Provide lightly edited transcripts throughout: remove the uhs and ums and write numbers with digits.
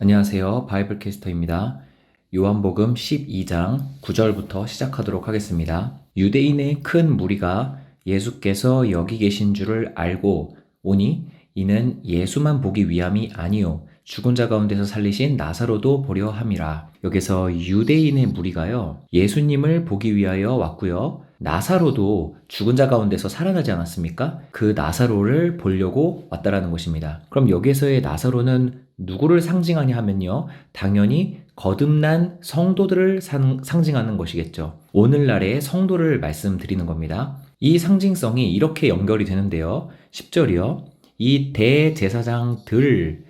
안녕하세요. 바이블 캐스터입니다. 요한복음 12장 9절부터 시작하도록 하겠습니다. 유대인의 큰 무리가 예수께서 여기 계신 줄을 알고 오니 이는 예수만 보기 위함이 아니요 죽은 자 가운데서 살리신 나사로도 보려 함이라. 여기서 유대인의 무리가요, 예수님을 보기 위하여 왔고요. 나사로도 죽은 자 가운데서 살아나지 않았습니까? 그 나사로를 보려고 왔다라는 것입니다. 그럼 여기에서의 나사로는 누구를 상징하냐 하면요, 당연히 거듭난 성도들을 상징하는 것이겠죠. 오늘날의 성도를 말씀드리는 겁니다. 이 상징성이 이렇게 연결이 되는데요. 10절이요. 이 대제사장들이라고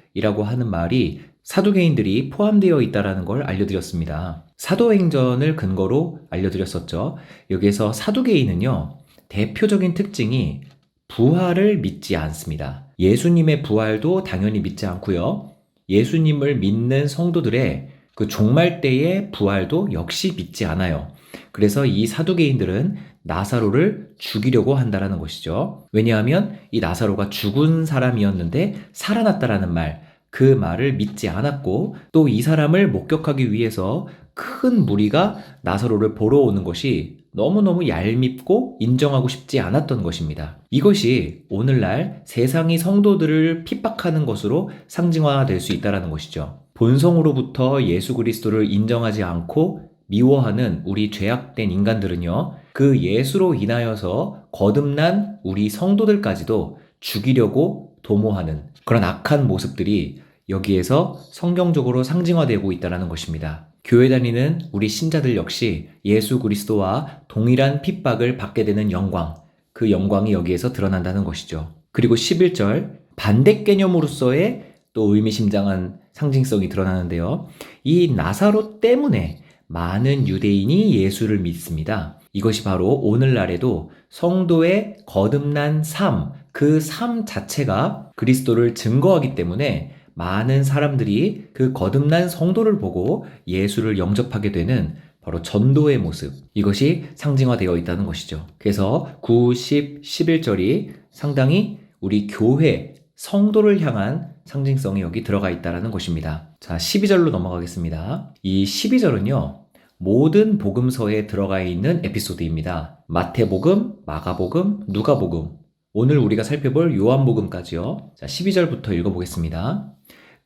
하는 말이 사두개인들이 포함되어 있다는 걸 알려드렸습니다. 사도행전을 근거로 알려드렸었죠. 여기에서 사두개인은요, 대표적인 특징이 부활을 믿지 않습니다. 예수님의 부활도 당연히 믿지 않고요. 예수님을 믿는 성도들의 그 종말 때의 부활도 역시 믿지 않아요. 그래서 이 사두개인들은 나사로를 죽이려고 한다라는 것이죠. 왜냐하면 이 나사로가 죽은 사람이었는데 살아났다라는 말, 그 말을 믿지 않았고, 또 이 사람을 목격하기 위해서 큰 무리가 나사로를 보러 오는 것이 너무너무 얄밉고 인정하고 싶지 않았던 것입니다. 이것이 오늘날 세상이 성도들을 핍박하는 것으로 상징화될 수 있다는 것이죠. 본성으로부터 예수 그리스도를 인정하지 않고 미워하는 우리 죄악된 인간들은요, 그 예수로 인하여서 거듭난 우리 성도들까지도 죽이려고 도모하는 그런 악한 모습들이 여기에서 성경적으로 상징화되고 있다는 것입니다. 교회 다니는 우리 신자들 역시 예수 그리스도와 동일한 핍박을 받게 되는 영광, 그 영광이 여기에서 드러난다는 것이죠. 그리고 11절, 반대 개념으로서의 또 의미심장한 상징성이 드러나는데요. 이 나사로 때문에 많은 유대인이 예수를 믿습니다. 이것이 바로 오늘날에도 성도의 거듭난 삶, 그 삶 자체가 그리스도를 증거하기 때문에 많은 사람들이 그 거듭난 성도를 보고 예수를 영접하게 되는 바로 전도의 모습, 이것이 상징화되어 있다는 것이죠. 그래서 9, 10, 11절이 상당히 우리 교회, 성도를 향한 상징성이 여기 들어가 있다는 것입니다. 자, 12절로 넘어가겠습니다. 이 12절은요, 모든 복음서에 들어가 있는 에피소드입니다. 마태복음, 마가복음, 누가복음, 오늘 우리가 살펴볼 요한복음까지요. 자, 12절부터 읽어보겠습니다.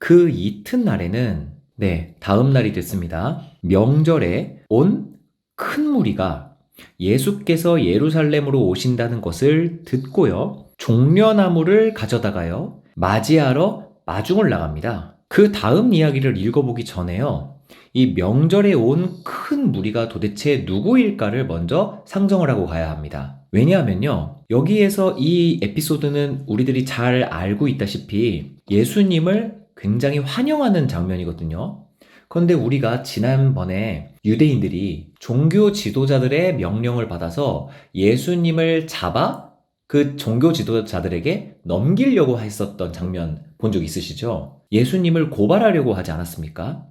그 이튿날에는, 다음 날이 됐습니다. 명절에 온 큰 무리가 예수께서 예루살렘으로 오신다는 것을 듣고요, 종려나무를 가져다가요, 맞이하러 마중을 나갑니다. 그 다음 이야기를 읽어보기 전에요, 이 명절에 온 큰 무리가 도대체 누구일까를 먼저 상정을 하고 가야 합니다. 왜냐하면요, 여기에서 이 에피소드는 우리들이 잘 알고 있다시피 예수님을 굉장히 환영하는 장면이거든요. 그런데 우리가 지난번에 유대인들이 종교 지도자들의 명령을 받아서 예수님을 잡아 그 종교 지도자들에게 넘기려고 했었던 장면 본 적 있으시죠? 예수님을 고발하려고 하지 않았습니까?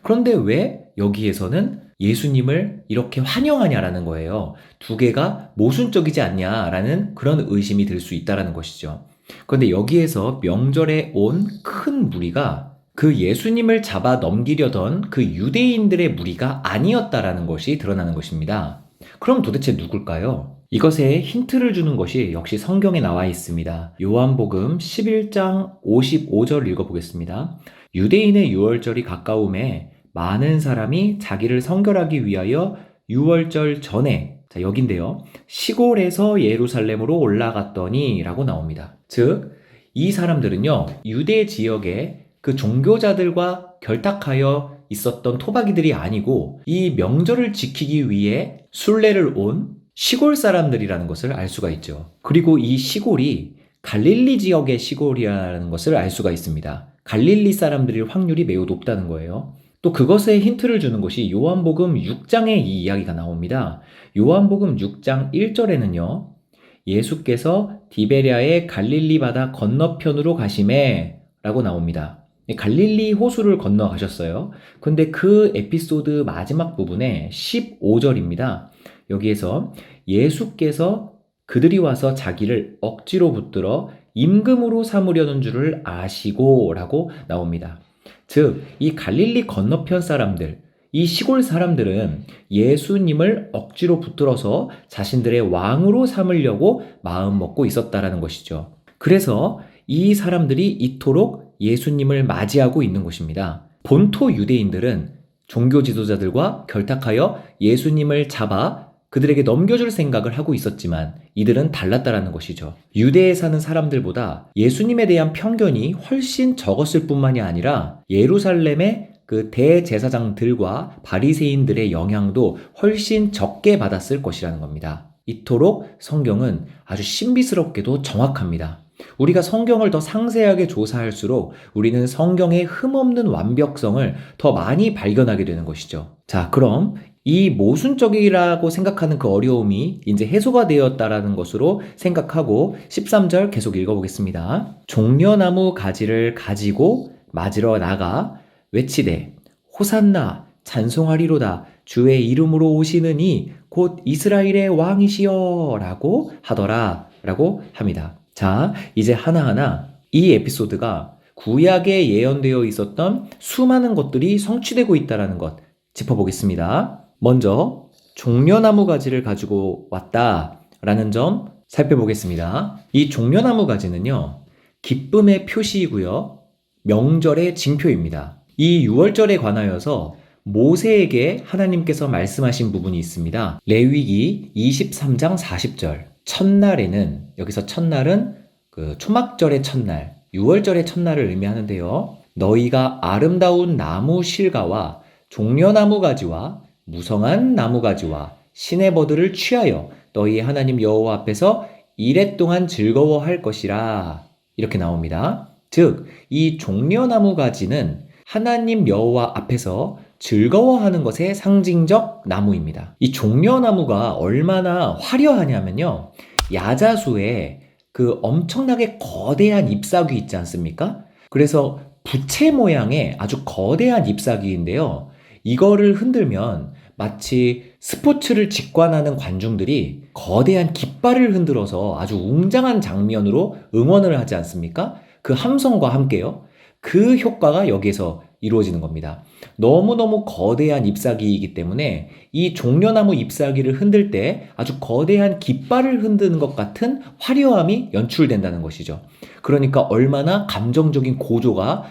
그런데 왜 여기에서는 예수님을 이렇게 환영하냐라는 거예요. 두 개가 모순적이지 않냐라는 그런 의심이 들 수 있다는 것이죠. 그런데 여기에서 명절에 온 큰 무리가 그 예수님을 잡아 넘기려던 그 유대인들의 무리가 아니었다라는 것이 드러나는 것입니다. 그럼 도대체 누굴까요? 이것에 힌트를 주는 것이 역시 성경에 나와 있습니다. 요한복음 11장 55절 읽어보겠습니다. 유대인의 유월절이 가까움에 많은 사람이 자기를 성결하기 위하여 유월절 전에, 자, 여긴데요, 시골에서 예루살렘으로 올라갔더니 라고 나옵니다. 즉, 이 사람들은요, 유대 지역에 그 종교자들과 결탁하여 있었던 토박이들이 아니고 이 명절을 지키기 위해 순례를 온 시골 사람들이라는 것을 알 수가 있죠. 그리고 이 시골이 갈릴리 지역의 시골이라는 것을 알 수가 있습니다. 갈릴리 사람들일 확률이 매우 높다는 거예요. 또 그것에 힌트를 주는 것이 요한복음 6장에 이 이야기가 나옵니다. 요한복음 6장 1절에는요, 예수께서 디베랴의 갈릴리 바다 건너편으로 가시매 라고 나옵니다. 갈릴리 호수를 건너가셨어요. 근데 그 에피소드 마지막 부분에 15절입니다. 여기에서 예수께서 그들이 와서 자기를 억지로 붙들어 임금으로 삼으려는 줄을 아시고 라고 나옵니다. 즉, 이 갈릴리 건너편 사람들, 이 시골 사람들은 예수님을 억지로 붙들어서 자신들의 왕으로 삼으려고 마음 먹고 있었다라는 것이죠. 그래서 이 사람들이 이토록 예수님을 맞이하고 있는 것입니다. 본토 유대인들은 종교 지도자들과 결탁하여 예수님을 잡아 그들에게 넘겨줄 생각을 하고 있었지만 이들은 달랐다라는 것이죠. 유대에 사는 사람들보다 예수님에 대한 편견이 훨씬 적었을 뿐만이 아니라 예루살렘의 그 대제사장들과 바리새인들의 영향도 훨씬 적게 받았을 것이라는 겁니다. 이토록 성경은 아주 신비스럽게도 정확합니다. 우리가 성경을 더 상세하게 조사할수록 우리는 성경의 흠없는 완벽성을 더 많이 발견하게 되는 것이죠. 자, 그럼 이 모순적이라고 생각하는 그 어려움이 이제 해소가 되었다라는 것으로 생각하고 13절 계속 읽어보겠습니다. 종려나무 가지를 가지고 맞으러 나가 외치되 호산나 찬송하리로다 주의 이름으로 오시는 이 곧 이스라엘의 왕이시여 라고 하더라 라고 합니다. 자, 이제 하나하나 이 에피소드가 구약에 예언되어 있었던 수많은 것들이 성취되고 있다는 것 짚어보겠습니다. 먼저 종려나무 가지를 가지고 왔다라는 점 살펴보겠습니다. 이 종려나무 가지는요, 기쁨의 표시이고요, 명절의 징표입니다. 이 6월절에 관하여서 모세에게 하나님께서 말씀하신 부분이 있습니다. 레위기 23장 40절. 첫날에는, 여기서 첫날은 그 초막절의 첫날, 6월절의 첫날을 의미하는데요. 너희가 아름다운 나무 실과와 종려나무 가지와 무성한 나무 가지와 시내버드를 취하여 너희 하나님 여호와 앞에서 이레 동안 즐거워할 것이라. 이렇게 나옵니다. 즉, 이 종려나무 가지는 하나님 여호와 앞에서 즐거워하는 것의 상징적 나무입니다. 이 종려나무가 얼마나 화려하냐면요, 야자수에 그 엄청나게 거대한 잎사귀 있지 않습니까? 그래서 부채 모양의 아주 거대한 잎사귀인데요, 이거를 흔들면 마치 스포츠를 직관하는 관중들이 거대한 깃발을 흔들어서 아주 웅장한 장면으로 응원을 하지 않습니까? 그 함성과 함께요. 그 효과가 여기에서 이루어지는 겁니다. 너무너무 거대한 잎사귀이기 때문에 이 종려나무 잎사귀를 흔들 때 아주 거대한 깃발을 흔드는 것 같은 화려함이 연출된다는 것이죠. 그러니까 얼마나 감정적인 고조가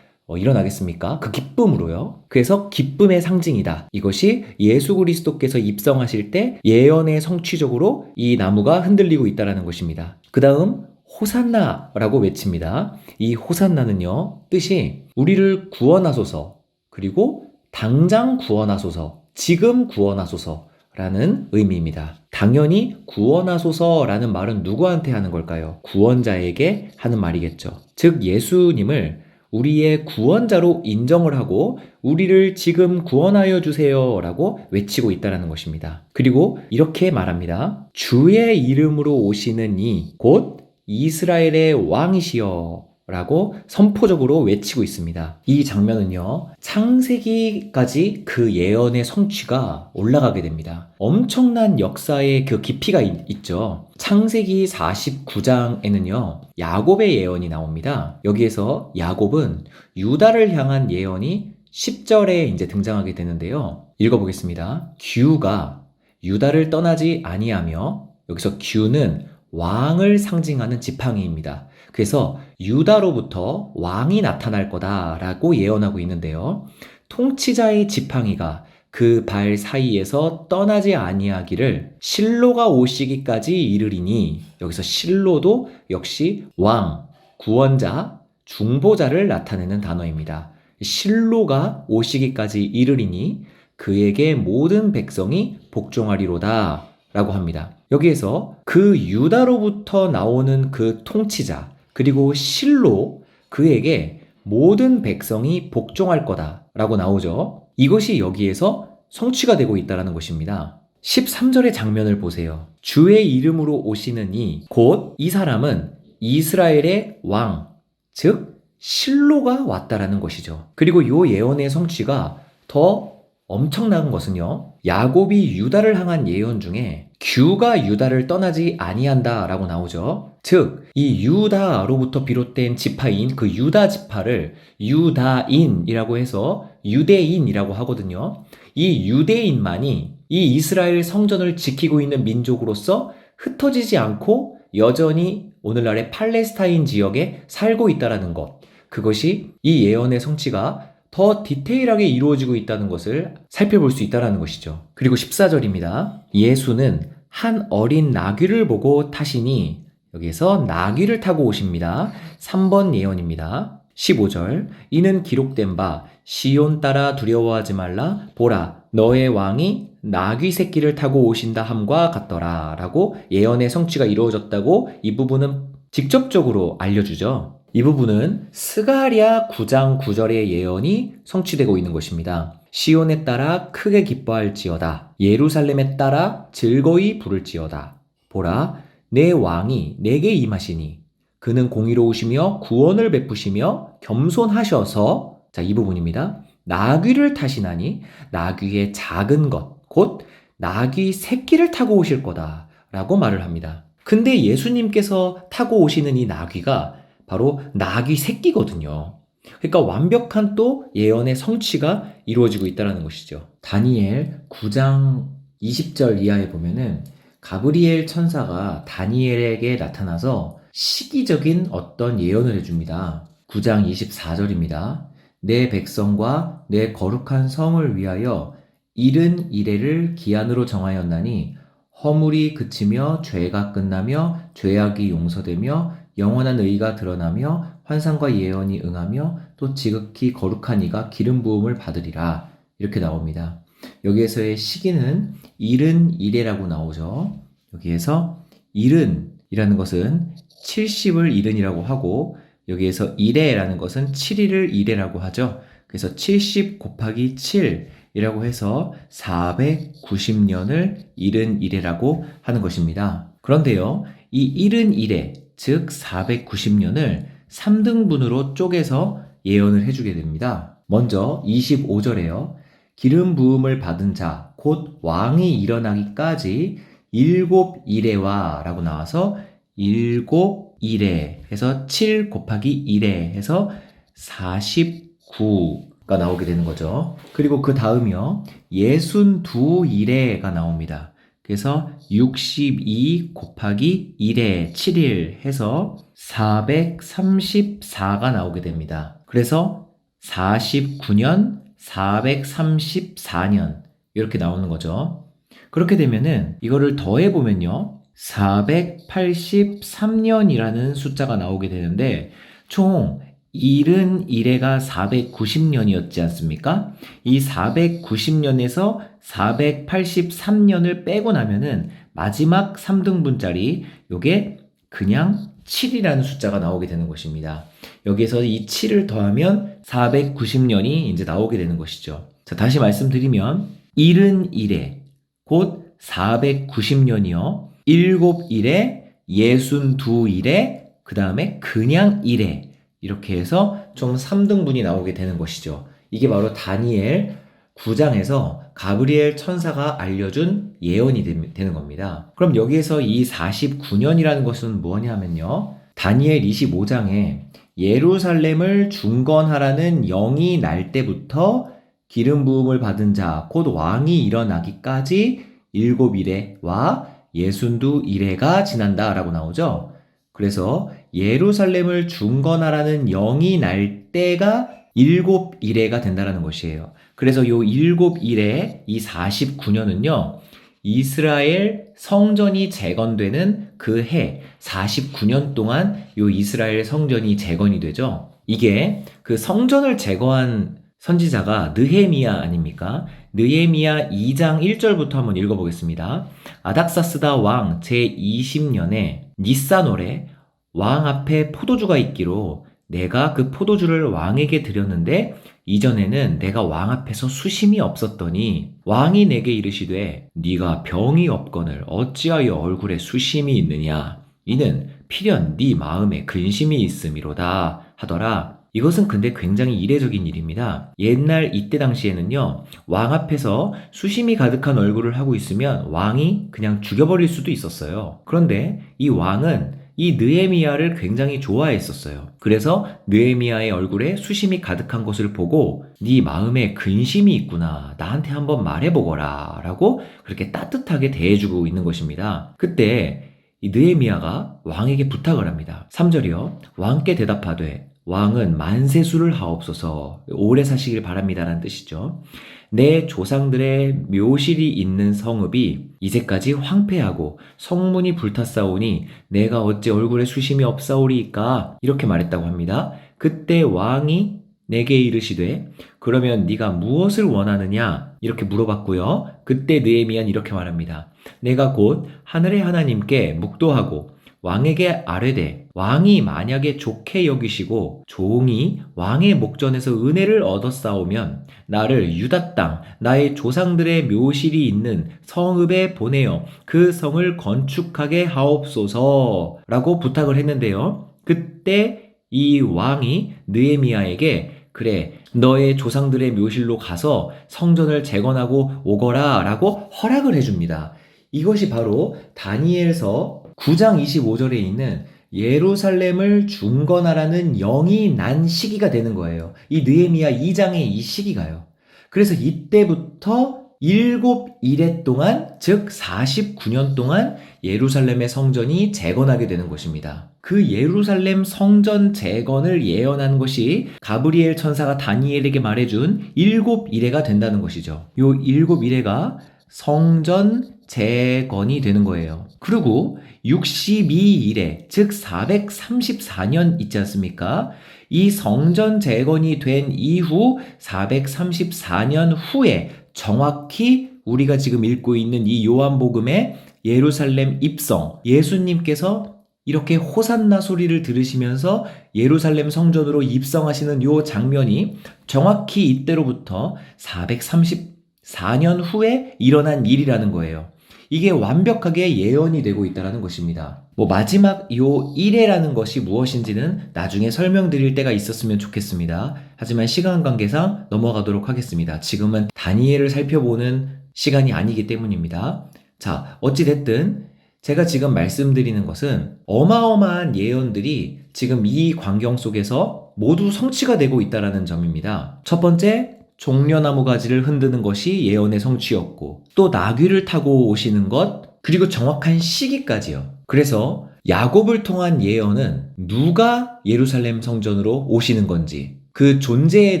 일어나겠습니까? 그 기쁨으로요. 그래서 기쁨의 상징이다. 이것이 예수 그리스도께서 입성하실 때 예언의 성취적으로 이 나무가 흔들리고 있다는 것입니다. 그 다음 호산나라고 외칩니다. 이 호산나는요, 뜻이 우리를 구원하소서, 그리고 당장 구원하소서, 지금 구원하소서 라는 의미입니다. 당연히 구원하소서라는 말은 누구한테 하는 걸까요? 구원자에게 하는 말이겠죠. 즉 예수님을 우리의 구원자로 인정을 하고 우리를 지금 구원하여 주세요 라고 외치고 있다는 것입니다. 그리고 이렇게 말합니다. 주의 이름으로 오시는 이 곧 이스라엘의 왕이시여 라고 선포적으로 외치고 있습니다. 이 장면은요, 창세기까지 그 예언의 성취가 올라가게 됩니다. 엄청난 역사의 그 깊이가 있죠. 창세기 49장에는요, 야곱의 예언이 나옵니다. 여기에서 야곱은 유다를 향한 예언이 10절에 이제 등장하게 되는데요. 읽어보겠습니다. 규가 유다를 떠나지 아니하며, 여기서 규는 왕을 상징하는 지팡이입니다. 그래서 유다로부터 왕이 나타날 거다라고 예언하고 있는데요. 통치자의 지팡이가 그 발 사이에서 떠나지 아니하기를 실로가 오시기까지 이르리니, 여기서 실로도 역시 왕, 구원자, 중보자를 나타내는 단어입니다. 실로가 오시기까지 이르리니 그에게 모든 백성이 복종하리로다 라고 합니다. 여기에서 그 유다로부터 나오는 그 통치자, 그리고 실로, 그에게 모든 백성이 복종할 거다 라고 나오죠. 이것이 여기에서 성취가 되고 있다는 것입니다. 13절의 장면을 보세요. 주의 이름으로 오시는 이, 곧 이 사람은 이스라엘의 왕, 즉 실로가 왔다라는 것이죠. 그리고 이 예언의 성취가 더 엄청난 것은요, 야곱이 유다를 향한 예언 중에 규가 유다를 떠나지 아니한다 라고 나오죠. 즉, 이 유다로부터 비롯된 지파인 그 유다 지파를 유다인이라고 해서 유대인이라고 하거든요. 이 유대인만이 이 이스라엘 성전을 지키고 있는 민족으로서 흩어지지 않고 여전히 오늘날의 팔레스타인 지역에 살고 있다는 것. 그것이 이 예언의 성취가 더 디테일하게 이루어지고 있다는 것을 살펴볼 수 있다는 것이죠. 그리고 14절입니다. 예수는 한 어린 나귀를 보고 타시니, 여기에서 나귀를 타고 오십니다. 3번 예언입니다. 15절, 이는 기록된 바 시온 따라 두려워하지 말라, 보라 너의 왕이 나귀 새끼를 타고 오신다 함과 같더라 라고 예언의 성취가 이루어졌다고 이 부분은 직접적으로 알려주죠. 이 부분은 스가랴 9장 9절의 예언이 성취되고 있는 것입니다. 시온에 따라 크게 기뻐할지어다, 예루살렘에 따라 즐거이 부를지어다. 보라 내 왕이 내게 임하시니 그는 공의로우시며 구원을 베푸시며 겸손하셔서, 자, 이 부분입니다. 나귀를 타시나니 나귀의 작은 것, 곧 나귀 새끼를 타고 오실 거다 라고 말을 합니다. 근데 예수님께서 타고 오시는 이 나귀가 바로 나귀 새끼거든요. 그러니까 완벽한 또 예언의 성취가 이루어지고 있다는 것이죠. 다니엘 9장 20절 이하에 보면은 가브리엘 천사가 다니엘에게 나타나서 시기적인 어떤 예언을 해줍니다. 9장 24절입니다. 내 백성과 내 거룩한 성을 위하여 이른 이레를 기한으로 정하였나니 허물이 그치며 죄가 끝나며 죄악이 용서되며 영원한 의가 드러나며 환상과 예언이 응하며 또 지극히 거룩한 이가 기름 부음을 받으리라. 이렇게 나옵니다. 여기에서의 시기는 이른 이레라고 나오죠. 여기에서 이른이라는 것은 70을 이른이라고 하고, 여기에서 이레라는 것은 7일을 이레라고 하죠. 그래서 70 곱하기 7이라고 해서 490년을 이른 이레라고 하는 것입니다. 그런데요, 이 이른 이레, 즉 490년을 3등분으로 쪼개서 예언을 해주게 됩니다. 먼저 25절에요. 기름 부음을 받은 자, 곧 왕이 일어나기까지 7이레와 라고 나와서 7이레 해서 7 곱하기 1에 해서 49가 나오게 되는 거죠. 그리고 그 다음이요. 62이레가 나옵니다. 그래서 62 곱하기 1에 7일 해서 434가 나오게 됩니다. 그래서 49년, 434년 이렇게 나오는 거죠. 그렇게 되면은 이거를 더해보면요. 483년이라는 숫자가 나오게 되는데 총 71회가 490년이었지 않습니까? 이 490년에서 483년을 빼고 나면은 마지막 3등분짜리 요게 그냥 7이라는 숫자가 나오게 되는 것입니다. 여기에서 이 7을 더하면 490년이 이제 나오게 되는 것이죠. 자, 다시 말씀드리면 71회 곧 490년이요. 7일에 62일에 그 다음에 그냥 1회 이렇게 해서 총 3등분이 나오게 되는 것이죠. 이게 바로 다니엘 9장에서 가브리엘 천사가 알려준 예언이 되는 겁니다. 그럼 여기에서 이 49년이라는 것은 뭐냐면요. 다니엘 25장에 예루살렘을 중건하라는 영이 날 때부터 기름 부음을 받은 자, 곧 왕이 일어나기까지 7일에와 62일에가 지난다라고 나오죠. 그래서 예루살렘을 중건하라는 영이 날 때가 7일에가 된다라는 것이에요. 그래서 요 7일에 이 49년은요. 이스라엘 성전이 재건되는 그 해 49년 동안 요 이스라엘 성전이 재건이 되죠. 이게 그 성전을 재건한 선지자가 느헤미야 아닙니까? 느헤미야 2장 1절부터 한번 읽어보겠습니다. 아닥사스다 왕 제20년에 니산월에 왕 앞에 포도주가 있기로 내가 그 포도주를 왕에게 드렸는데 이전에는 내가 왕 앞에서 수심이 없었더니 왕이 내게 이르시되 네가 병이 없거늘 어찌하여 얼굴에 수심이 있느냐 이는 필연 네 마음에 근심이 있음이로다 하더라. 이것은 근데 굉장히 이례적인 일입니다. 옛날 이때 당시에는요, 왕 앞에서 수심이 가득한 얼굴을 하고 있으면 왕이 그냥 죽여버릴 수도 있었어요. 그런데 이 왕은 이 느헤미야를 굉장히 좋아했었어요. 그래서 느헤미야의 얼굴에 수심이 가득한 것을 보고 네 마음에 근심이 있구나. 나한테 한번 말해보거라. 라고 그렇게 따뜻하게 대해주고 있는 것입니다. 그때 이 느헤미야가 왕에게 부탁을 합니다. 3절이요. 왕께 대답하되 왕은 만세수를 하옵소서 오래 사시길 바랍니다라는 뜻이죠. 내 조상들의 묘실이 있는 성읍이 이제까지 황폐하고 성문이 불탔사오니 내가 어찌 얼굴에 수심이 없사오리이까 이렇게 말했다고 합니다. 그때 왕이 내게 이르시되 그러면 네가 무엇을 원하느냐 이렇게 물어봤고요. 그때 느헤미야는 이렇게 말합니다. 내가 곧 하늘의 하나님께 묵도하고 왕에게 아뢰되 왕이 만약에 좋게 여기시고 종이 왕의 목전에서 은혜를 얻었사오면 나를 유다 땅 나의 조상들의 묘실이 있는 성읍에 보내어 그 성을 건축하게 하옵소서 라고 부탁을 했는데요. 그때 이 왕이 느헤미야에게 그래 너의 조상들의 묘실로 가서 성전을 재건하고 오거라 라고 허락을 해줍니다. 이것이 바로 다니엘서 9장 25절에 있는 예루살렘을 중건하라는 영이 난 시기가 되는 거예요. 이 느헤미야 2장의 이 시기가요. 그래서 이때부터 7일에 동안 즉 49년 동안 예루살렘의 성전이 재건하게 되는 것입니다. 그 예루살렘 성전 재건을 예언한 것이 가브리엘 천사가 다니엘에게 말해준 7일가 된다는 것이죠. 요 7일가 성전 재건이 되는 거예요. 그리고 62일에 즉 434년 있지 않습니까? 이 성전 재건이 된 이후 434년 후에 정확히 우리가 지금 읽고 있는 이 요한복음의 예루살렘 입성, 예수님께서 이렇게 호산나 소리를 들으시면서 예루살렘 성전으로 입성하시는 요 장면이 정확히 이때로부터 434년 후에 일어난 일이라는 거예요. 이게 완벽하게 예언이 되고 있다는 것입니다. 마지막 요 1회라는 것이 무엇인지는 나중에 설명드릴 때가 있었으면 좋겠습니다. 하지만 시간 관계상 넘어가도록 하겠습니다. 지금은 다니엘을 살펴보는 시간이 아니기 때문입니다. 자, 어찌됐든 제가 지금 말씀드리는 것은 어마어마한 예언들이 지금 이 광경 속에서 모두 성취가 되고 있다는 점입니다. 첫 번째, 종려나무 가지를 흔드는 것이 예언의 성취였고 또 나귀를 타고 오시는 것 그리고 정확한 시기까지요. 그래서 야곱을 통한 예언은 누가 예루살렘 성전으로 오시는 건지 그 존재에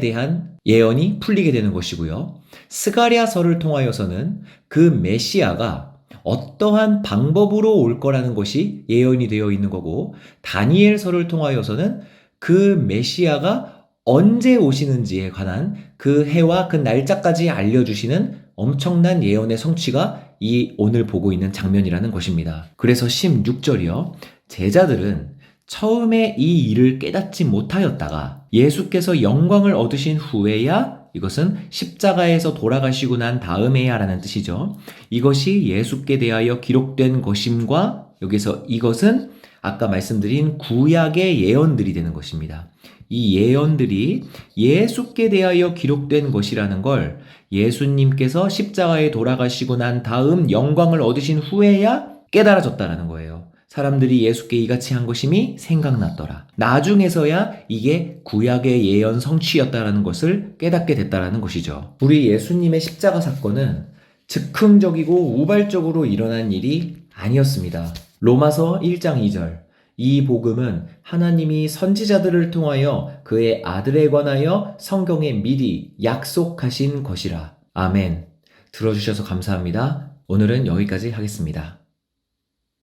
대한 예언이 풀리게 되는 것이고요. 스가랴서를 통하여서는 그 메시아가 어떠한 방법으로 올 거라는 것이 예언이 되어 있는 거고 다니엘서를 통하여서는 그 메시아가 언제 오시는지에 관한 그 해와 그 날짜까지 알려주시는 엄청난 예언의 성취가 이 오늘 보고 있는 장면이라는 것입니다. 그래서 16절이요. 제자들은 처음에 이 일을 깨닫지 못하였다가 예수께서 영광을 얻으신 후에야 이것은 십자가에서 돌아가시고 난 다음에야 라는 뜻이죠. 이것이 예수께 대하여 기록된 것임과 여기서 이것은 아까 말씀드린 구약의 예언들이 되는 것입니다. 이 예언들이 예수께 대하여 기록된 것이라는 걸 예수님께서 십자가에 돌아가시고 난 다음 영광을 얻으신 후에야 깨달아졌다라는 거예요. 사람들이 예수께 이같이 한 것임이 생각났더라. 나중에서야 이게 구약의 예언 성취였다라는 것을 깨닫게 됐다라는 것이죠. 우리 예수님의 십자가 사건은 즉흥적이고 우발적으로 일어난 일이 아니었습니다. 로마서 1장 2절 이 복음은 하나님이 선지자들을 통하여 그의 아들에 관하여 성경에 미리 약속하신 것이라. 아멘. 들어주셔서 감사합니다. 오늘은 여기까지 하겠습니다.